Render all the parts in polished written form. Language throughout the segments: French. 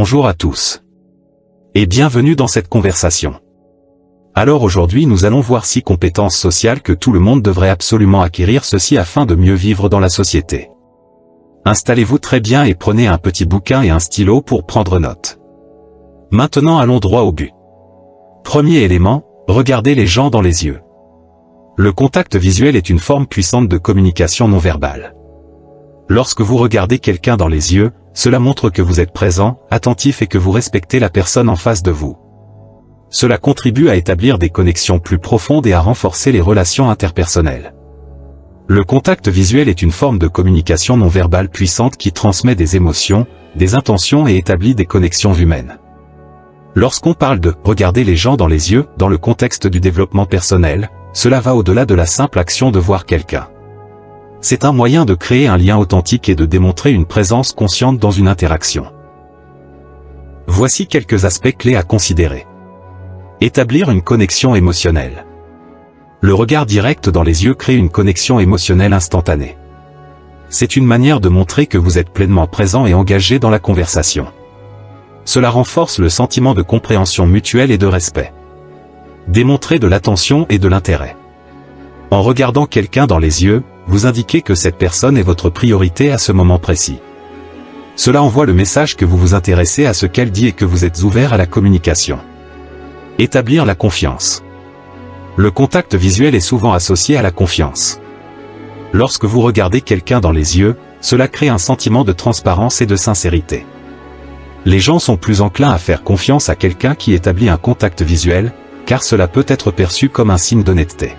Bonjour à tous. Et bienvenue dans cette conversation. Alors aujourd'hui nous allons voir 6 compétences sociales que tout le monde devrait absolument acquérir, ceci afin de mieux vivre dans la société. Installez-vous très bien et prenez un petit bouquin et un stylo pour prendre note. Maintenant allons droit au but. Premier élément, regardez les gens dans les yeux. Le contact visuel est une forme puissante de communication non verbale. Lorsque vous regardez quelqu'un dans les yeux, cela montre que vous êtes présent, attentif et que vous respectez la personne en face de vous. Cela contribue à établir des connexions plus profondes et à renforcer les relations interpersonnelles. Le contact visuel est une forme de communication non verbale puissante qui transmet des émotions, des intentions et établit des connexions humaines. Lorsqu'on parle de « regarder les gens dans les yeux » dans le contexte du développement personnel, cela va au-delà de la simple action de voir quelqu'un. C'est un moyen de créer un lien authentique et de démontrer une présence consciente dans une interaction. Voici quelques aspects clés à considérer. Établir une connexion émotionnelle. Le regard direct dans les yeux crée une connexion émotionnelle instantanée. C'est une manière de montrer que vous êtes pleinement présent et engagé dans la conversation. Cela renforce le sentiment de compréhension mutuelle et de respect. Démontrer de l'attention et de l'intérêt. En regardant quelqu'un dans les yeux, vous indiquez que cette personne est votre priorité à ce moment précis. Cela envoie le message que vous vous intéressez à ce qu'elle dit et que vous êtes ouvert à la communication. Établir la confiance. Le contact visuel est souvent associé à la confiance. Lorsque vous regardez quelqu'un dans les yeux, cela crée un sentiment de transparence et de sincérité. Les gens sont plus enclins à faire confiance à quelqu'un qui établit un contact visuel, car cela peut être perçu comme un signe d'honnêteté.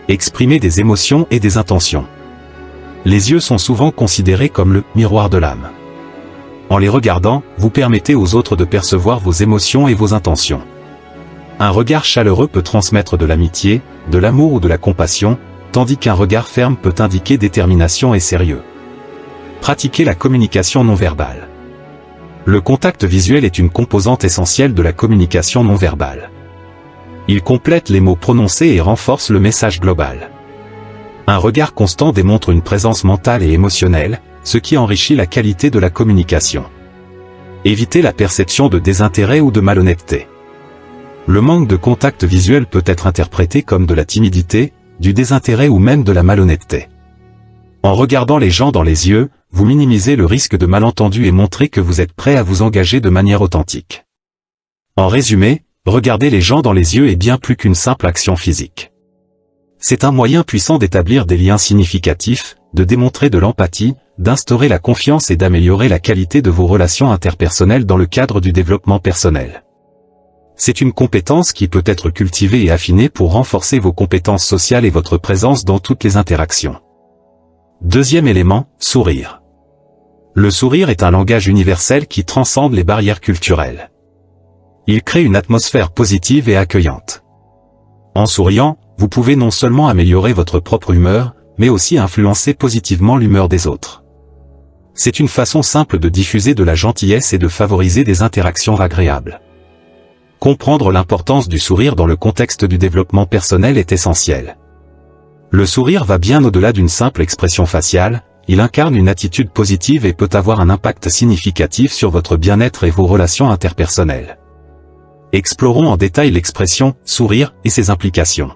Exprimer des émotions et des intentions. Les yeux sont souvent considérés comme le miroir de l'âme. En les regardant, vous permettez aux autres de percevoir vos émotions et vos intentions. Un regard chaleureux peut transmettre de l'amitié, de l'amour ou de la compassion, tandis qu'un regard ferme peut indiquer détermination et sérieux. Pratiquer la communication non verbale. Le contact visuel est une composante essentielle de la communication non verbale. Il complète les mots prononcés et renforce le message global. Un regard constant démontre une présence mentale et émotionnelle, ce qui enrichit la qualité de la communication. Évitez la perception de désintérêt ou de malhonnêteté. Le manque de contact visuel peut être interprété comme de la timidité, du désintérêt ou même de la malhonnêteté. En regardant les gens dans les yeux, vous minimisez le risque de malentendu et montrez que vous êtes prêt à vous engager de manière authentique. En résumé, regarder les gens dans les yeux est bien plus qu'une simple action physique. C'est un moyen puissant d'établir des liens significatifs, de démontrer de l'empathie, d'instaurer la confiance et d'améliorer la qualité de vos relations interpersonnelles dans le cadre du développement personnel. C'est une compétence qui peut être cultivée et affinée pour renforcer vos compétences sociales et votre présence dans toutes les interactions. Deuxième élément, sourire. Le sourire est un langage universel qui transcende les barrières culturelles. Il crée une atmosphère positive et accueillante. En souriant, vous pouvez non seulement améliorer votre propre humeur, mais aussi influencer positivement l'humeur des autres. C'est une façon simple de diffuser de la gentillesse et de favoriser des interactions agréables. Comprendre l'importance du sourire dans le contexte du développement personnel est essentiel. Le sourire va bien au-delà d'une simple expression faciale, il incarne une attitude positive et peut avoir un impact significatif sur votre bien-être et vos relations interpersonnelles. Explorons en détail l'expression « sourire » et ses implications.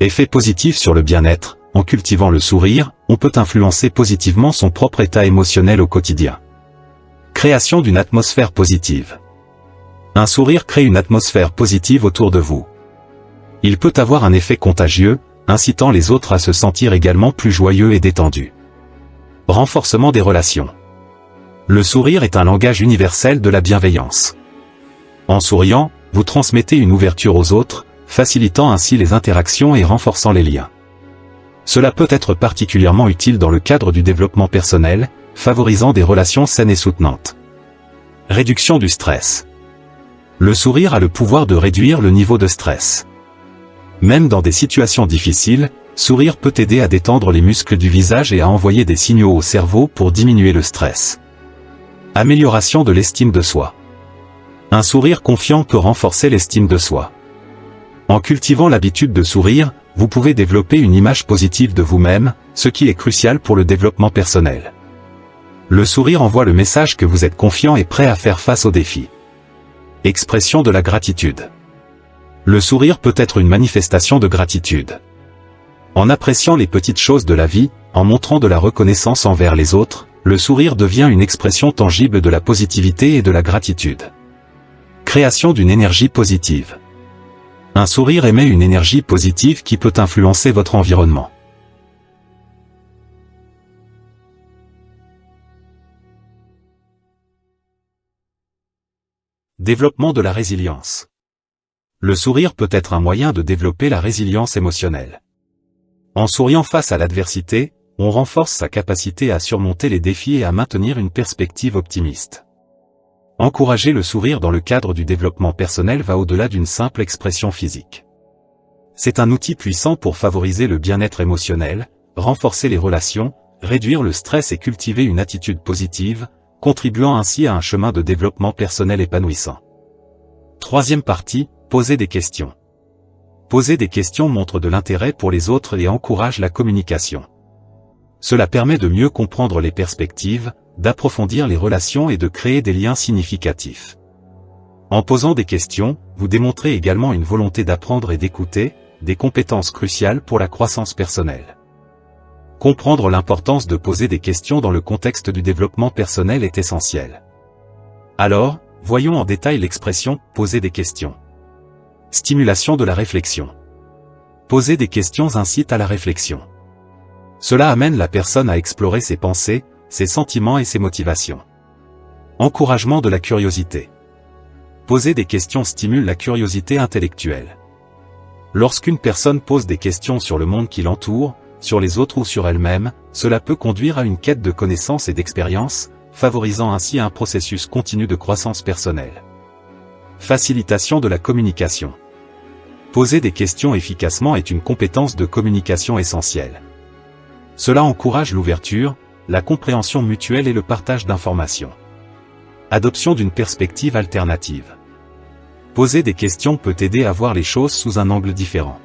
Effet positif sur le bien-être, en cultivant le sourire, on peut influencer positivement son propre état émotionnel au quotidien. Création d'une atmosphère positive. Un sourire crée une atmosphère positive autour de vous. Il peut avoir un effet contagieux, incitant les autres à se sentir également plus joyeux et détendus. Renforcement des relations. Le sourire est un langage universel de la bienveillance. En souriant, vous transmettez une ouverture aux autres, facilitant ainsi les interactions et renforçant les liens. Cela peut être particulièrement utile dans le cadre du développement personnel, favorisant des relations saines et soutenantes. Réduction du stress. Le sourire a le pouvoir de réduire le niveau de stress. Même dans des situations difficiles, sourire peut aider à détendre les muscles du visage et à envoyer des signaux au cerveau pour diminuer le stress. Amélioration de l'estime de soi. Un sourire confiant peut renforcer l'estime de soi. En cultivant l'habitude de sourire, vous pouvez développer une image positive de vous-même, ce qui est crucial pour le développement personnel. Le sourire envoie le message que vous êtes confiant et prêt à faire face aux défis. Expression de la gratitude. Le sourire peut être une manifestation de gratitude. En appréciant les petites choses de la vie, en montrant de la reconnaissance envers les autres, le sourire devient une expression tangible de la positivité et de la gratitude. Création d'une énergie positive. Un sourire émet une énergie positive qui peut influencer votre environnement. Développement de la résilience. Le sourire peut être un moyen de développer la résilience émotionnelle. En souriant face à l'adversité, on renforce sa capacité à surmonter les défis et à maintenir une perspective optimiste. Encourager le sourire dans le cadre du développement personnel va au-delà d'une simple expression physique. C'est un outil puissant pour favoriser le bien-être émotionnel, renforcer les relations, réduire le stress et cultiver une attitude positive, contribuant ainsi à un chemin de développement personnel épanouissant. Troisième partie, poser des questions. Poser des questions montre de l'intérêt pour les autres et encourage la communication. Cela permet de mieux comprendre les perspectives, d'approfondir les relations et de créer des liens significatifs. En posant des questions, vous démontrez également une volonté d'apprendre et d'écouter, des compétences cruciales pour la croissance personnelle. Comprendre l'importance de poser des questions dans le contexte du développement personnel est essentiel. Alors, voyons en détail l'expression « poser des questions ». Stimulation de la réflexion. Poser des questions incite à la réflexion. Cela amène la personne à explorer ses pensées, ses sentiments et ses motivations. Encouragement de la curiosité. Poser des questions stimule la curiosité intellectuelle. Lorsqu'une personne pose des questions sur le monde qui l'entoure, sur les autres ou sur elle-même, cela peut conduire à une quête de connaissances et d'expériences, favorisant ainsi un processus continu de croissance personnelle. Facilitation de la communication. Poser des questions efficacement est une compétence de communication essentielle. Cela encourage l'ouverture, la compréhension mutuelle et le partage d'informations. Adoption d'une perspective alternative. Poser des questions peut aider à voir les choses sous un angle différent.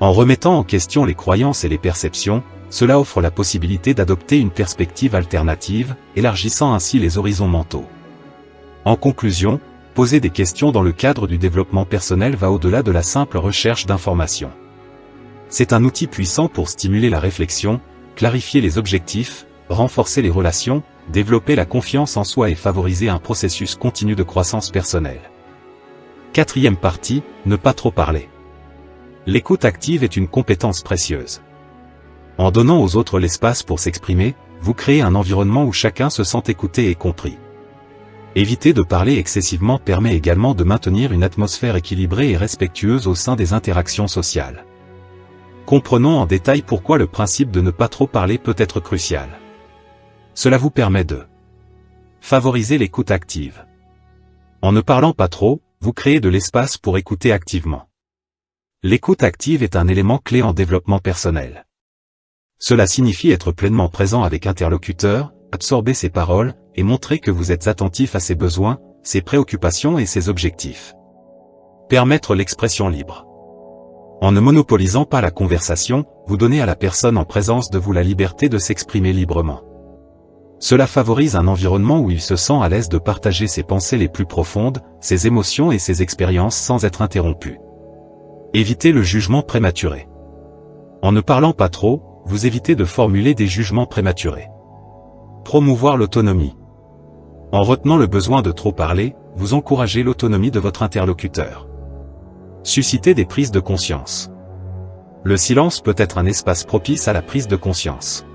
En remettant en question les croyances et les perceptions, cela offre la possibilité d'adopter une perspective alternative, élargissant ainsi les horizons mentaux. En conclusion, poser des questions dans le cadre du développement personnel va au-delà de la simple recherche d'informations. C'est un outil puissant pour stimuler la réflexion, clarifier les objectifs, renforcer les relations, développer la confiance en soi et favoriser un processus continu de croissance personnelle. Quatrième partie, ne pas trop parler. L'écoute active est une compétence précieuse. En donnant aux autres l'espace pour s'exprimer, vous créez un environnement où chacun se sent écouté et compris. Éviter de parler excessivement permet également de maintenir une atmosphère équilibrée et respectueuse au sein des interactions sociales. Comprenons en détail pourquoi le principe de ne pas trop parler peut être crucial. Cela vous permet de favoriser l'écoute active. En ne parlant pas trop, vous créez de l'espace pour écouter activement. L'écoute active est un élément clé en développement personnel. Cela signifie être pleinement présent avec interlocuteur, absorber ses paroles, et montrer que vous êtes attentif à ses besoins, ses préoccupations et ses objectifs. Permettre l'expression libre. En ne monopolisant pas la conversation, vous donnez à la personne en présence de vous la liberté de s'exprimer librement. Cela favorise un environnement où il se sent à l'aise de partager ses pensées les plus profondes, ses émotions et ses expériences sans être interrompu. Évitez le jugement prématuré. En ne parlant pas trop, vous évitez de formuler des jugements prématurés. Promouvoir l'autonomie. En retenant le besoin de trop parler, vous encouragez l'autonomie de votre interlocuteur. Susciter des prises de conscience. Le silence peut être un espace propice à la prise de conscience.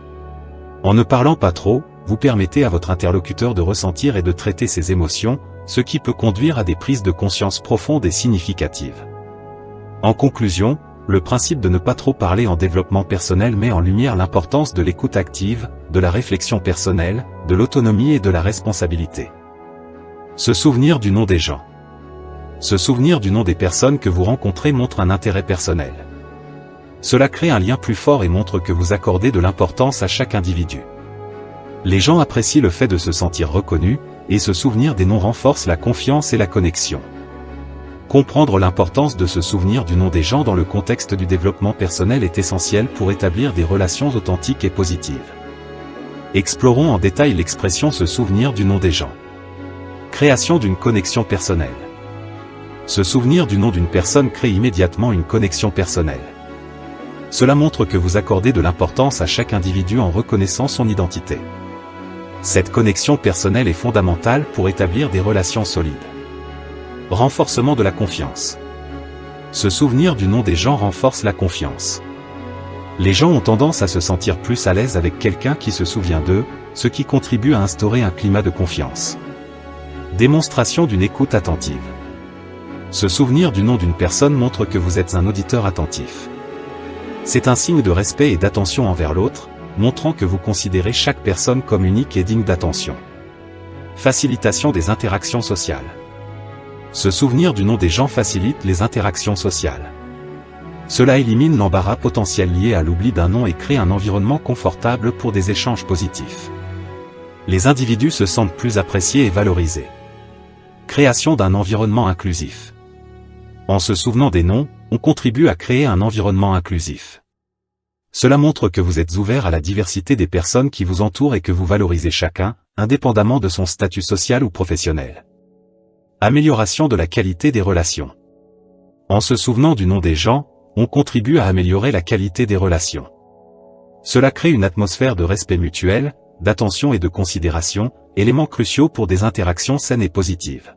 En ne parlant pas trop, vous permettez à votre interlocuteur de ressentir et de traiter ses émotions, ce qui peut conduire à des prises de conscience profondes et significatives. En conclusion, le principe de ne pas trop parler en développement personnel met en lumière l'importance de l'écoute active, de la réflexion personnelle, de l'autonomie et de la responsabilité. Se souvenir du nom des gens. Se souvenir du nom des personnes que vous rencontrez montre un intérêt personnel. Cela crée un lien plus fort et montre que vous accordez de l'importance à chaque individu. Les gens apprécient le fait de se sentir reconnus, et se souvenir des noms renforce la confiance et la connexion. Comprendre l'importance de se souvenir du nom des gens dans le contexte du développement personnel est essentiel pour établir des relations authentiques et positives. Explorons en détail l'expression se souvenir du nom des gens. Création d'une connexion personnelle. Se souvenir du nom d'une personne crée immédiatement une connexion personnelle. Cela montre que vous accordez de l'importance à chaque individu en reconnaissant son identité. Cette connexion personnelle est fondamentale pour établir des relations solides. Renforcement de la confiance. Se souvenir du nom des gens renforce la confiance. Les gens ont tendance à se sentir plus à l'aise avec quelqu'un qui se souvient d'eux, ce qui contribue à instaurer un climat de confiance. Démonstration d'une écoute attentive. Se souvenir du nom d'une personne montre que vous êtes un auditeur attentif. C'est un signe de respect et d'attention envers l'autre, montrant que vous considérez chaque personne comme unique et digne d'attention. Facilitation des interactions sociales. Se souvenir du nom des gens facilite les interactions sociales. Cela élimine l'embarras potentiel lié à l'oubli d'un nom et crée un environnement confortable pour des échanges positifs. Les individus se sentent plus appréciés et valorisés. Création d'un environnement inclusif. En se souvenant des noms, on contribue à créer un environnement inclusif. Cela montre que vous êtes ouvert à la diversité des personnes qui vous entourent et que vous valorisez chacun, indépendamment de son statut social ou professionnel. Amélioration de la qualité des relations. En se souvenant du nom des gens, on contribue à améliorer la qualité des relations. Cela crée une atmosphère de respect mutuel, d'attention et de considération, éléments cruciaux pour des interactions saines et positives.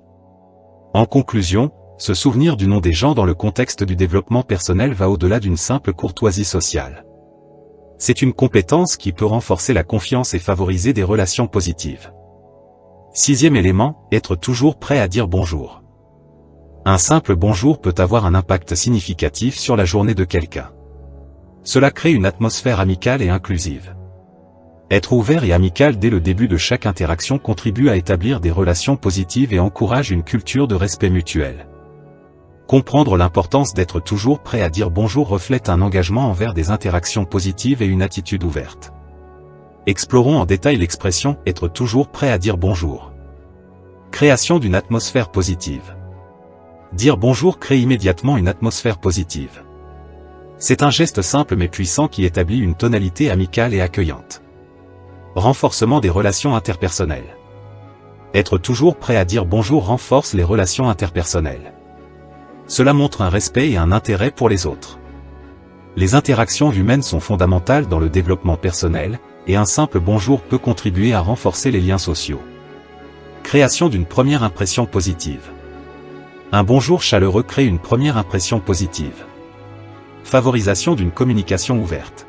En conclusion, se souvenir du nom des gens dans le contexte du développement personnel va au-delà d'une simple courtoisie sociale. C'est une compétence qui peut renforcer la confiance et favoriser des relations positives. Sixième élément, être toujours prêt à dire bonjour. Un simple bonjour peut avoir un impact significatif sur la journée de quelqu'un. Cela crée une atmosphère amicale et inclusive. Être ouvert et amical dès le début de chaque interaction contribue à établir des relations positives et encourage une culture de respect mutuel. Comprendre l'importance d'être toujours prêt à dire bonjour reflète un engagement envers des interactions positives et une attitude ouverte. Explorons en détail l'expression « être toujours prêt à dire bonjour ». Création d'une atmosphère positive. Dire bonjour crée immédiatement une atmosphère positive. C'est un geste simple mais puissant qui établit une tonalité amicale et accueillante. Renforcement des relations interpersonnelles. Être toujours prêt à dire bonjour renforce les relations interpersonnelles. Cela montre un respect et un intérêt pour les autres. Les interactions humaines sont fondamentales dans le développement personnel, et un simple bonjour peut contribuer à renforcer les liens sociaux. Création d'une première impression positive. Un bonjour chaleureux crée une première impression positive. Favorisation d'une communication ouverte.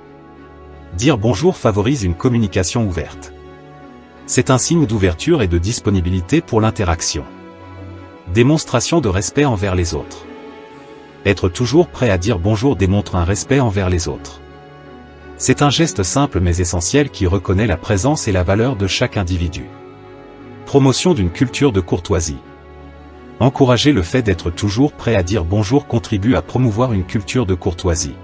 Dire bonjour favorise une communication ouverte. C'est un signe d'ouverture et de disponibilité pour l'interaction. Démonstration de respect envers les autres. Être toujours prêt à dire bonjour démontre un respect envers les autres. C'est un geste simple mais essentiel qui reconnaît la présence et la valeur de chaque individu. Promotion d'une culture de courtoisie. Encourager le fait d'être toujours prêt à dire bonjour contribue à promouvoir une culture de courtoisie.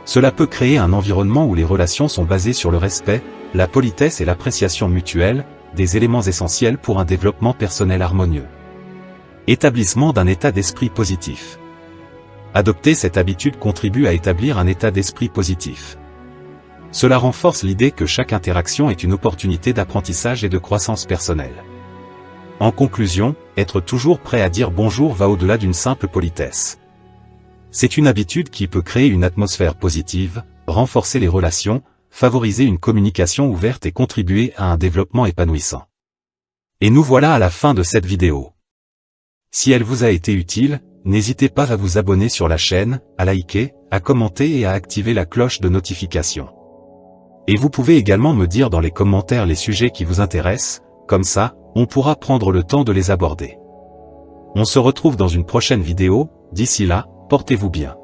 Cela peut créer un environnement où les relations sont basées sur le respect, la politesse et l'appréciation mutuelle, des éléments essentiels pour un développement personnel harmonieux. Établissement d'un état d'esprit positif. Adopter cette habitude contribue à établir un état d'esprit positif. Cela renforce l'idée que chaque interaction est une opportunité d'apprentissage et de croissance personnelle. En conclusion, être toujours prêt à dire bonjour va au-delà d'une simple politesse. C'est une habitude qui peut créer une atmosphère positive, renforcer les relations, favoriser une communication ouverte et contribuer à un développement épanouissant. Et nous voilà à la fin de cette vidéo. Si elle vous a été utile, n'hésitez pas à vous abonner sur la chaîne, à liker, à commenter et à activer la cloche de notification. Et vous pouvez également me dire dans les commentaires les sujets qui vous intéressent, comme ça, on pourra prendre le temps de les aborder. On se retrouve dans une prochaine vidéo, d'ici là, portez-vous bien.